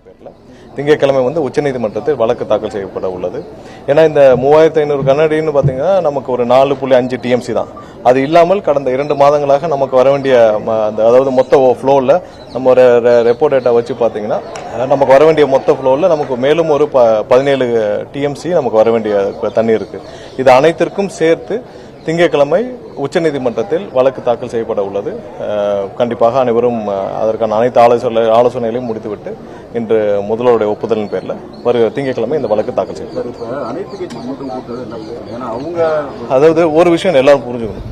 பேரில் திங்கட்கிழமை உச்சநீதிமன்றத்தில் வழக்கு தாக்கல் செய்யப்பட உள்ளது. ஏன்னா இந்த 3500 கனஅடின்னு பார்த்தீங்கன்னா நமக்கு ஒரு 4.5 டிஎம்சி தான். அது இல்லாமல் கடந்த 2 மாதங்களாக நமக்கு வர வேண்டிய அதாவது மொத்த ஃப்ளோவில் நம்ம ஒரு ரெப்போ டேட்டா வச்சு பார்த்தீங்கன்னா நமக்கு வர வேண்டிய மொத்த ஃப்ளோவில் நமக்கு மேலும் ஒரு 17 டிஎம்சி நமக்கு வர வேண்டிய தண்ணி இருக்கு. இது அனைத்திற்கும் சேர்த்து திங்கட்கிழமை உச்சநீதிமன்றத்தில் வழக்கு தாக்கல் செய்யப்பட உள்ளது. கண்டிப்பாக அனைவரும் அதற்கான அனைத்து ஆலோசனைகளையும் முடித்துவிட்டு இன்று முதல்வருடைய ஒப்புதலின் பேரில் வருகிற திங்கட்கிழமை இந்த வழக்கு தாக்கல் செய்யப்படும். அதாவது ஒரு விஷயம் எல்லாரும் புரிஞ்சுக்கணும்.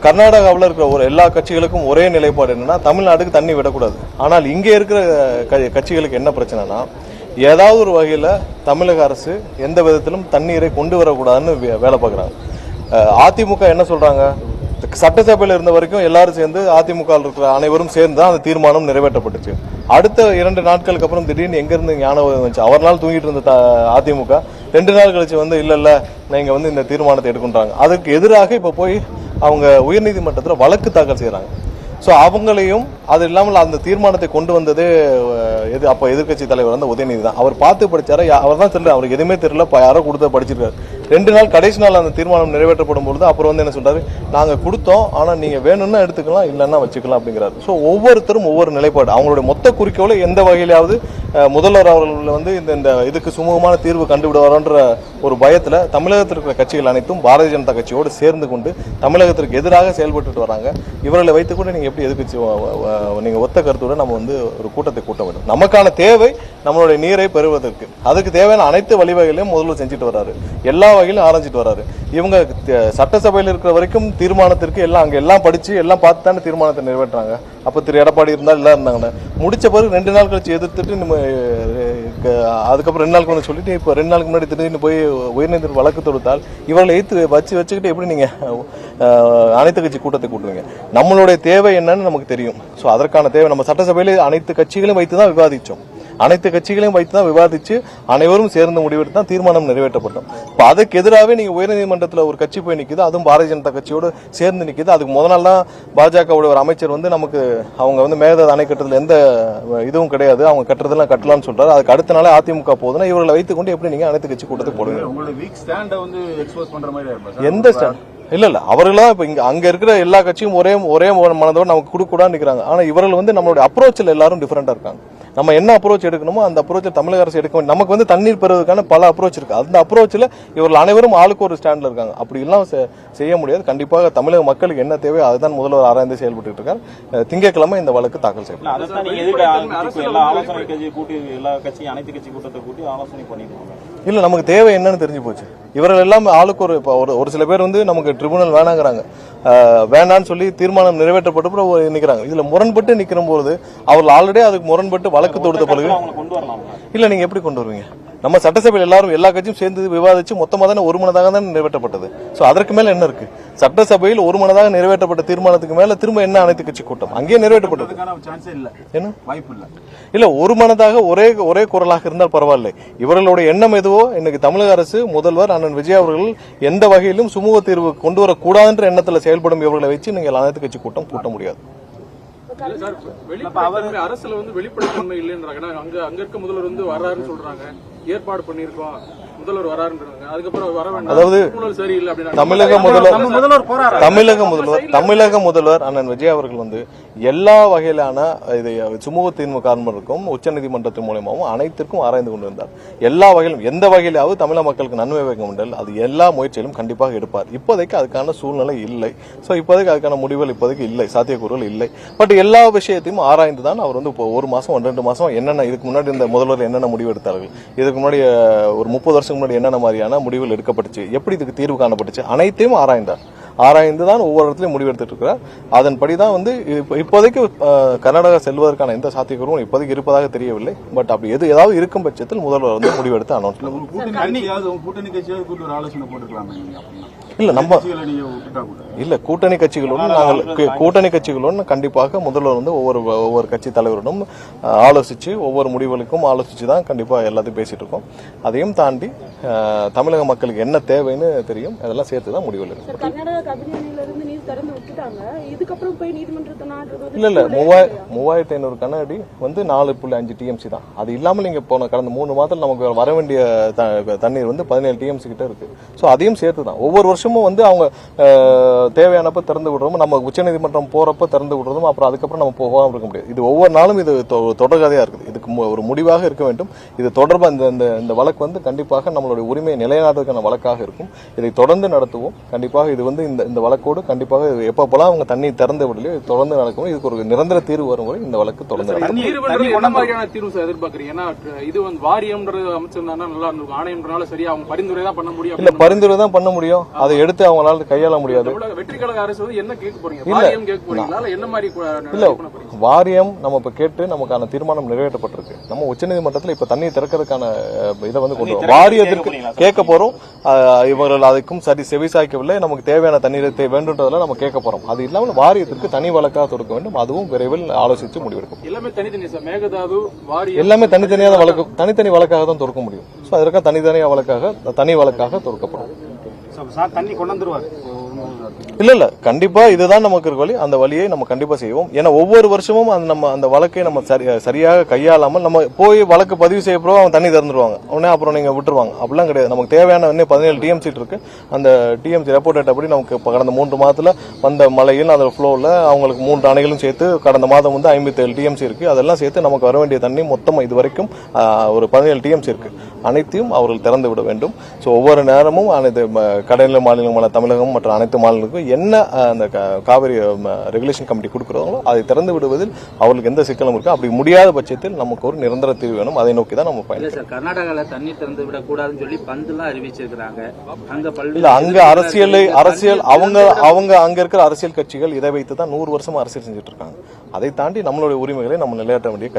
கர்நாடகாவில் இருக்கிற எல்லா கட்சிகளுக்கும் ஒரே நிலைப்பாடு என்னன்னா தமிழ்நாட்டுக்கு தண்ணி விடக்கூடாது. ஆனால் இங்கே இருக்கிற கட்சிகளுக்கு என்ன பிரச்சனைனா ஏதாவது ஒரு வகையில் தமிழக அரசு எந்த விதத்திலும் தண்ணீரை கொண்டு வரக்கூடாதுன்னு வேலை பார்க்குறாங்க. அதிமுக என்ன சொல்றாங்க, சட்டசபையில் இருந்த வரைக்கும் எல்லாரும் சேர்ந்து அதிமுக இருக்கிற அனைவரும் சேர்ந்து தான் அந்த தீர்மானம் நிறைவேற்றப்பட்டுச்சு. அடுத்த 2 நாட்களுக்கு அப்புறம் திடீர்னு எங்கிருந்து ஞானம் வந்துச்சு, அவர்நாள் தூங்கிட்டு இருந்த அதிமுக 2 நாள் கழிச்சு இல்ல நீங்க இந்த தீர்மானத்தை எடுக்கின்றாங்க. அதுக்கு எதிராக இப்ப போய் அவங்க உயர்நீதிமன்றத்தில் வழக்கு தாக்கல் செய்யறாங்க. ஸோ அவங்களையும் அது இல்லாமல் அந்த தீர்மானத்தை கொண்டு வந்ததே அப்போ எதிர்கட்சி தலைவர் உதயநிதி தான். அவர் பார்த்து படிச்சாரா, அவர் தான் தெரியல, அவருக்கு எதுவுமே தெரியல, யாரோ கொடுத்த படிச்சிருக்காரு. 2 நாள் கடைசி நாள் அந்த தீர்மானம் நிறைவேற்றப்படும் பொழுது அப்புறம் என்ன சொல்றாரு, நாங்கள் கொடுத்தோம், ஆனால் நீங்க வேணும்னா எடுத்துக்கலாம், இல்லைன்னா வச்சுக்கலாம் அப்படிங்கிறாரு. ஸோ ஒவ்வொருத்தரும் ஒவ்வொரு நிலைப்பாடு, அவங்களுடைய மொத்த குறிக்கோளை எந்த வகையிலாவது முதல்வர் அவர்கள் இந்த இதுக்கு சுமூகமான தீர்வு கண்டுவிடுவாரோன்ற ஒரு பயத்தில் தமிழகத்தில் இருக்கிற கட்சிகள் அனைத்தும் பாரதிய ஜனதா கட்சியோடு சேர்ந்து கொண்டு தமிழகத்திற்கு எதிராக செயல்பட்டு வராங்க. இவர்களை வைத்துக்கொண்டு நீங்க எப்படி எதிர்கட்சி நீங்க ஒத்த கருத்துடன் நம்ம ஒரு கூட்டத்தை கூட்ட வேண்டும். நமக்கான தேவை நம்மளுடைய நீரை பெறுவதற்கு, அதுக்கு தேவையான அனைத்து வழிவகைகளையும் முதல்வர் செஞ்சுட்டு வர்றாரு, எல்லா வகையிலும் ஆரம்பிச்சுட்டு வர்றாரு. இவங்க சட்டசபையில் இருக்கிற வரைக்கும் தீர்மானத்திற்கு எல்லாம் படிச்சு எல்லாம் பார்த்து தானே தீர்மானத்தை நிறைவேற்றாங்க. அப்ப திரு எடப்பாடி இருந்தால் எல்லாம் இருந்தாங்க. முடிச்ச பிறகு 2 நாள் கழிச்சு எதிர்த்துட்டு நம்ம அதுக்கப்புறம் 2 நாளுக்கு வந்து சொல்லிட்டு இப்போ 2 நாளுக்கு முன்னாடி திடீர்னு போய் உயர்நீதிமன்ற வழக்கு தொடுத்தால் இவர்களை வச்சுக்கிட்டு எப்படி நீங்க அனைத்து கட்சி கூட்டத்தை கூட்டுவீங்க? நம்மளுடைய தேவை என்னன்னு நமக்கு தெரியும். ஸோ அதற்கான தேவை நம்ம சட்டசபையில அனைத்து கட்சிகளையும் வைத்து தான் விவாதிச்சோம். அனைத்து கட்சிகளையும் வைத்து தான் விவாதிச்சு அனைவரும் சேர்ந்து முடிவெடுத்து தான் தீர்மானம் நிறைவேற்றப்பட்டோம். இப்போ அதுக்கு எதிராகவே நீங்க உயர்நீதிமன்றத்தில் ஒரு கட்சி போய் நிற்குது, அதுவும் பாரதிய ஜனதா கட்சியோடு சேர்ந்து நிற்குது. அதுக்கு முதல் நாள் தான் பாஜகவுடைய ஒரு அமைச்சர் நமக்கு அவங்க மேகதாது அணை கட்டுறதுல எந்த இதுவும் கிடையாது, அவங்க கட்டுறதெல்லாம் கட்டலாம்னு சொல்றாரு. அதுக்கு அடுத்த நாளே அதிமுக போகுதுன்னா இவர்களை வைத்துக்கொண்டு எப்படி நீங்க அனைத்து கட்சி கூட்டத்தை போடுவீங்க? எந்த ஸ்டாண்ட் இல்ல அவர்களா இப்ப அங்க இருக்கிற எல்லா கட்சியும் ஒரே மனதோடு நமக்கு கொடுக்கூடான்னு நிக்கிறாங்க. ஆனா இவர்கள் நம்மளுடைய அப்ரோச்சில் எல்லாரும் டிஃபரெண்டா இருக்காங்க. நம்ம என்ன அப்ரோச் எடுக்கணுமோ அந்த அப்ரோச்சை தமிழக அரசு எடுக்க வேண்டும். நமக்கு தண்ணீர் பெறுவதற்கான பல அப்ரோச் இருக்கு. அந்த அப்ரோச்சில் இவர்கள் அனைவரும் ஆளுக்கு ஒரு ஸ்டாண்ட்ல இருக்காங்க. அப்படி எல்லாம் செய்ய முடியாது. கண்டிப்பாக தமிழக மக்களுக்கு என்ன தேவை அதுதான் முதல்வர் ஆராய்ந்து செயல்பட்டு இருக்கார். திங்கட்கிழமை இந்த வழக்கு தாக்கல் செய்யப்படும். இல்ல நமக்கு தேவை என்னன்னு தெரிஞ்சு போச்சு. இவர்கள் எல்லாம் ஆளுக்கு ஒரு சில பேர் நமக்கு ட்ரிபியூனல் வேணாங்கிறாங்க, வேண்டான்னு சொல்லி தீர்மானம் நிறைவேற்றப்பட்டு நிக்கிறாங்க. இதுல முரண்பட்டு நிக்கிற போது அவர்கள் ஆல்ரெடி அதுக்கு முரண்பட்டு வழக்கு தொடுத்த பிறகு இல்ல நீங்க எப்படி கொண்டு வருவீங்க? நம்ம சட்டசபையில் எல்லா கட்சியும் சேர்ந்து விவாதிச்சு மொத்தமாக தானே ஒருமனதாக தான் நிறைவேற்றப்பட்டது. சோ அதற்கு மேல என்ன இருக்கு? சட்டசபையில் ஒருமனதாக நிறைவேற்றப்பட்ட தீர்மானத்துக்கு மேல திரும்ப என்ன அனைத்து கட்சி கூட்டம்? அங்கேயே நிறைவேற்றப்பட்டது. என்ன இல்ல ஒருமனதாக ஒரே குரலாக இருந்தால் பரவாயில்லை. இவர்களுடைய எண்ணம் எதுவோ இன்னைக்கு தமிழக அரசு முதல்வர் அண்ணன் விஜய் அவர்கள் எந்த வகையிலும் சுமூக தீர்வு கொண்டு வரக்கூடாதுன்ற எண்ணத்துல செயல்படும் இவர்களை வச்சு நீங்கள் அனைத்து கட்சி கூட்டம் கூட்ட முடியாது. அரசுல வெளிப்படைத்தன்மை இல்லைன்றாங்க. அங்க இருக்க முதல்வர் வர்றாருன்னு சொல்றாங்க, ஏற்பாடு பண்ணிருக்கோம், முதல்வர் வராருன்றாங்க. அதுக்கப்புறம் வர வேண்டாம், அதாவது சரியில்லை அப்படின்னு தமிழக முதல்வர் அண்ணன் விஜய் அவர்கள் எல்லா வகையிலான சுமூக தீர்வு காரணங்களுக்கும் உச்சநீதிமன்றத்தின் மூலமாகவும் அனைத்திற்கும் ஆராய்ந்து கொண்டிருந்தார். எல்லா வகையிலும் எந்த வகையிலாவது தமிழக மக்களுக்கு நன்மை வைக்க முடியல, அது எல்லா முயற்சியிலும் கண்டிப்பாக எடுப்பார். இப்போதைக்கு அதுக்கான சூழ்நிலை இல்லை. சோ இப்போதைக்கு அதுக்கான முடிவுகள் இப்போதைக்கு இல்லை, சாத்தியக்கூறுகள் இல்லை. பட் எல்லா விஷயத்தையும் ஆராய்ந்துதான் அவர் 1 மாசம் 2 மாசம் என்னென்ன இதுக்கு முன்னாடி இந்த முதல்வர் என்னென்ன முடிவு எடுத்தார்கள், இதுக்கு முன்னாடி ஒரு 30 வருஷத்துக்கு முன்னாடி என்னென்ன மாதிரியான முடிவுகள் எடுக்கப்பட்டுச்சு, எப்படி இதுக்கு தீர்வு காணப்பட்டுச்சு, அனைத்தையும் ஆராய்ந்துதான் ஒவ்வொரு இடத்துலையும் முடிவெடுத்துட்டு இருக்கிறார். அதன்படிதான் இப்போதைக்கு கர்நாடகா செல்வதற்கான எந்த சாத்தியக்கூறும் இப்போதைக்கு இருப்பதாக தெரியவில்லை. பட் அப்படி ஏதாவது இருக்கும் பட்சத்தில் முதல்வர் முடிவெடுத்து அனௌன்ஸ் இல்ல நம்ம இல்ல கூட்டணி கட்சிகளுடன் கண்டிப்பாக முதல்வர் ஒவ்வொரு கட்சி தலைவருடன் ஆலோசிச்சு ஒவ்வொரு முடிவுகளுக்கும் ஆலோசிச்சு தான் கண்டிப்பா எல்லாத்தையும் பேசிட்டு இருக்கோம். அதையும் தாண்டி தமிழக மக்களுக்கு என்ன தேவைன்னு தெரியும், அதெல்லாம் சேர்த்துதான் முடிவுகள் இருக்கு. திறந்து விட்டுட்டாங்க. இதுக்கப்புறம் போய் நீதிமன்றத்தை நாடுறது இல்ல 3500 கன அடி வந்து 4.5 டிஎம்சி தான். அது இல்லாமல் நீங்க போன கடந்த 3 மாதத்துல நமக்கு வர வேண்டிய தண்ணீர் வந்து 17 டிஎம்சி கிட்ட இருக்கு. ஸோ அதையும் சேர்த்து தான் ஒவ்வொரு வருஷமும் வந்து அவங்க தேவையானப்ப திறந்து விடுறோம், நம்ம உச்சநீதிமன்றம் போறப்ப திறந்து விடுறதும், அப்புறம் அதுக்கப்புறம் நம்ம போகாம இருக்க முடியாது. இது ஒவ்வொரு நாளும் இது தொடர்கதையா இருக்குது. இதுக்கு ஒரு முடிவாக இருக்க வேண்டும். இது தொடர்பா இந்த வழக்கு வந்து கண்டிப்பாக நம்மளுடைய உரிமையை நிலைநாட்டுவதற்கான வழக்காக இருக்கும். இதை தொடர்ந்து நடத்துவோம். கண்டிப்பாக இது வந்து இந்த வழக்கோடு கண்டிப்பாக எப்பப்பெல்லாம் அவங்க தண்ணி திறந்து விடலையோ இது தொடர்ந்து நடக்கும். இதுக்கு ஒரு நிரந்தர தீர்வு வரும் வரை இந்த வழக்கு தொடர்ந்து நடக்கும். தீர்வு எதிர்பார்க்கறீங்க? ஏன்னா இது வந்து வாரியம்ன்றது அமைச்சிருந்தாங்கன்னா நல்லா இருந்திருக்கும். ஆணையம்ன்றனால சரியா அவங்க பரிந்துரை தான் பண்ண முடியும். இல்ல பரிந்துரை தான் பண்ண முடியும். அதை எடுத்து அவங்களால கையாள முடியாது. வெற்றி கழக அரசு வந்து என்ன கேட்க போறீங்க? வாரியம் கேட்க போறீங்களா? என்ன மாதிரி இல்ல வாரியம் நம்ம இப்ப கேட்டு நமக்கான தீர்மானம் நிறைவேற்றப்பட்டிருக்கு. நம்ம உச்சநீதிமன்றத்தில் இப்ப தண்ணி திறக்கிறதுக்கான இதை வந்து கொண்டு வரோம். வாரியத்திற்கு கேட்க போறோம். இவர்கள் அதுக்கும் சரி செவிசாய்க்கவில்லை. நமக்கு தேவையான தண்ணீரை வேண்டுன்றதுல நம்ம கேட்க போறோம். அது இல்லாமல் வாரியத்திற்கு தனி வழக்காக தொடுக்க வேண்டும். அதுவும் விரைவில் ஆலோசித்து முடிவெடுக்கும். எல்லாமே தனித்தனி மேகதாது வாரியம் எல்லாமே தனித்தனியான வழக்கு, தனித்தனி வழக்காக தான் தொடுக்க முடியும். ஸோ அதற்காக தனி வழக்காக தொடுக்கப்படும். தண்ணி கொண்டு வந்துருவாரு. இல்ல கண்டிப்பா இதுதான் நமக்கு இருக்க வழி. அந்த வழியை நம்ம கண்டிப்பா செய்வோம். ஏன்னா ஒவ்வொரு வருஷமும் அந்த வழக்கை நம்ம சரியாக கையாளாமல் நம்ம போய் வழக்கு பதிவு செய்ய போறோம், அவங்க தண்ணி திறந்துருவாங்க, உடனே அப்புறம் நீங்க விட்டுருவாங்க. அப்படிலாம் கிடையாது. நமக்கு தேவையான 17 டிஎம்சி இருக்கு. அந்த டிஎம்சி ரெப்போர்ட் அப்படி நமக்கு கடந்த 3 மாதத்துல வந்த மழையில் அதோட ஃப்ளோவில் அவங்களுக்கு 3 அணைகளும் சேர்த்து கடந்த மாதம் வந்து 57 டிஎம்சி இருக்கு. அதெல்லாம் சேர்த்து நமக்கு வர வேண்டிய தண்ணி மொத்தம் இது வரைக்கும் ஒரு 17 டிஎம்சி இருக்கு. அனைத்தையும் அவர்கள் திறந்து விட வேண்டும். ஸோ ஒவ்வொரு நேரமும் அனைத்து கடநிலை மாநிலமான தமிழகம் மற்ற அனைத்து மாநிலங்களுக்கும் என்ன அந்த காவிரி ரெகுலேஷன் கமிட்டி கொடுக்குறாங்களோ அதை திறந்து விடுவதில் அவர்களுக்கு எந்த சிக்கலும் இருக்கு. அப்படி முடியாத பட்சத்தில் நமக்கு ஒரு நிரந்தர தீர்வு வேணும். அதை நோக்கி தான் நம்ம பயணிக்கிறோம். கர்நாடகாவில் தண்ணி திறந்து விடக்கூடாதுன்னு சொல்லி பந்தெல்லாம் அறிவிச்சிருக்கிறாங்க. அங்க அரசியல் அவங்க அங்க இருக்கிற அரசியல் கட்சிகள் இதை வைத்து தான் 100 வருஷமா அரசியல் செஞ்சுட்டு இருக்காங்க. அதை தாண்டி நம்மளுடைய உரிமைகளை நம்ம நிலையாட்ட வேண்டிய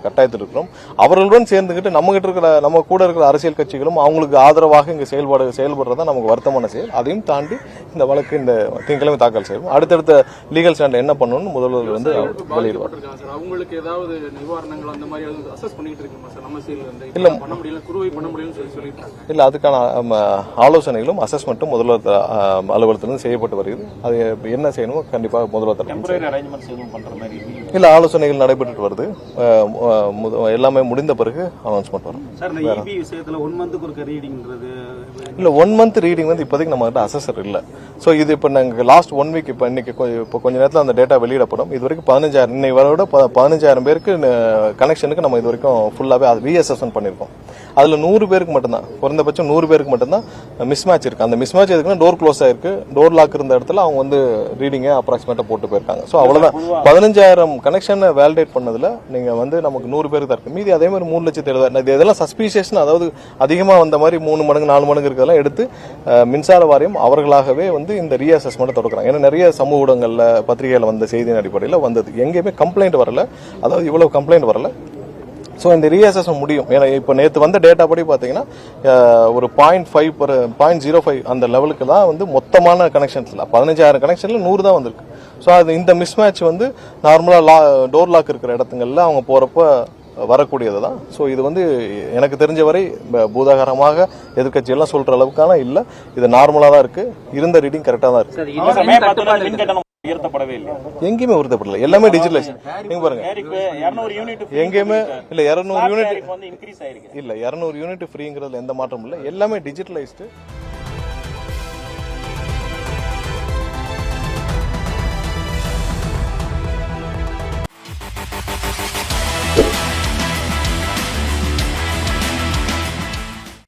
கட்டாயத்தில் இருக்கிறோம். அவர்களுடன் சேர்ந்துகிட்டு நம்ம கூட இருக்கிற அரசியல் கட்சிகளும் அவங்களுக்கு ஆதரவாக இங்க செயல்படுறதா நமக்கு வருத்தமான செயல். அதையும் தாண்டி இந்த வழக்கு இந்த திங்கட்கிழமை தாக்கல் செய்வோம். அடுத்தடுத்த லீகல் ஸ்டாண்ட் என்ன பண்ணணும்னு முதல்வர் வந்து வெளியிடுவார். அவங்களுக்கு ஏதாவது நிவாரணங்கள் அந்த மாதிரி அசஸ் பண்ணிட்டு இருக்கீங்க சார்? நம்ம சைடுல இருந்து இல்ல பண்ண முடியல, குறுவை பண்ண முடியலன்னு சொல்லிட்டாங்க. இல்ல அதுக்கான ஆலோசனைகளும் அசஸ்மெண்ட்டும் முதல்வர் அலுவலகத்திலிருந்து செய்யப்பட்டு வருகிறது. அது என்ன செய்யணுமோ கண்டிப்பாக முதல்வர் இல்ல ஆலோசனைகள் நடைபெற்று வருது. எல்லாமே முடிந்த பிறகு அனௌன்ஸ்மெண்ட் வரும். இல்ல 1 மந்த் ரீடிங் வந்து இப்போதைக்கு நம்ம கிட்ட அசஸர் இல்ல. சோ இது இப்ப நாங்க லாஸ்ட் 1 வீக் இன்னைக்கு கொஞ்ச நேரத்துல அந்த டேட்டா வெளியிடப்படும். இது வரைக்கும் 15,000 இன்னை வரோட 15,000 பேருக்கு கனெக்ஷனுக்கு நம்ம இது வரைக்கும் ஃபுல்லாவே ரீஅசஸ்மெண்ட் பண்ணிருக்கோம். அதுல 100 பேருக்கு மட்டும்தான், குறைந்தபட்சம் 100 பேருக்கு மட்டும்தான் மிஸ் மேட்ச் இருக்கு. அந்த மிஸ் மேட்ச் எதுக்குன்னா டோர் க்ளோஸ் ஆயிருக்கு, டோர் லாக் இருந்த இடத்துல அவங்க வந்து ரீடிங்கை அப்ராக்சிமேட்டா போட்டு போயிருக்காங்க. ஸோ அவ்வளவுதான். 15,000 கனெக்ஷன் வேலிடேட் பண்ணதுல நீங்க வந்து நமக்கு 100 பேருக்கு தான் இருக்கு. மீதி அதே மாதிரி 3,70,000 இதெல்லாம் சஸ்பீஷியஸ், அதாவது அதிகமா வந்த மாதிரி 3 மடங்கு 4 மடங்கு இருக்கிறதெல்லாம் எடுத்து மின்சார வாரியம் அவர்களாகவே வந்து இந்த ரீஅசஸ்மெண்ட் தொடக்குறாங்க. ஏன்னா நிறைய சமூக ஊடகங்கள்ல பத்திரிகையில வந்த செய்தியின் அடிப்படையில் வந்தது. எங்கேயுமே கம்ப்ளைண்ட் வரல, அதாவது இவ்வளவு கம்ப்ளைண்ட் வரல. ஸோ இந்த ரீஅசஸ்மெண்ட் முடியும். ஏன்னா இப்போ நேற்று வந்த டேட்டா படி பார்த்தீங்கன்னா ஒரு 0.05 அந்த லெவலுக்கு தான் வந்து மொத்தமான கனெக்ஷன்ஸ்ல 15,000 கனெக்ஷன்ல 100 தான் வந்திருக்கு. ஸோ அது இந்த மிஸ் மேட்ச் வந்து நார்மலா டோர் லாக் இருக்கிற இடத்துங்கள்ல அவங்க போறப்ப வரக்கூடியது தான். ஸோ இது வந்து எனக்கு தெரிஞ்ச வரை பூதாகரமாக எதிர்கட்சி எல்லாம் சொல்ற அளவுக்கான இல்ல, இது நார்மலா தான் இருக்கு. இருந்த ரீடிங் கரெக்டா தான் இருக்கு. உயர்த்தப்படவே இல்லை, எங்கேயுமே உயர்த்தப்படல. எல்லாமே டிஜிட்டலைஸ். நீங்க பாருங்க எங்கேயுமே இல்ல 200 யூனிட் இல்ல 200 யூனிட் ஃப்ரீங்கிறதுல எந்த மாற்றமும் இல்லை. எல்லாமே டிஜிட்டலைஸ்டு.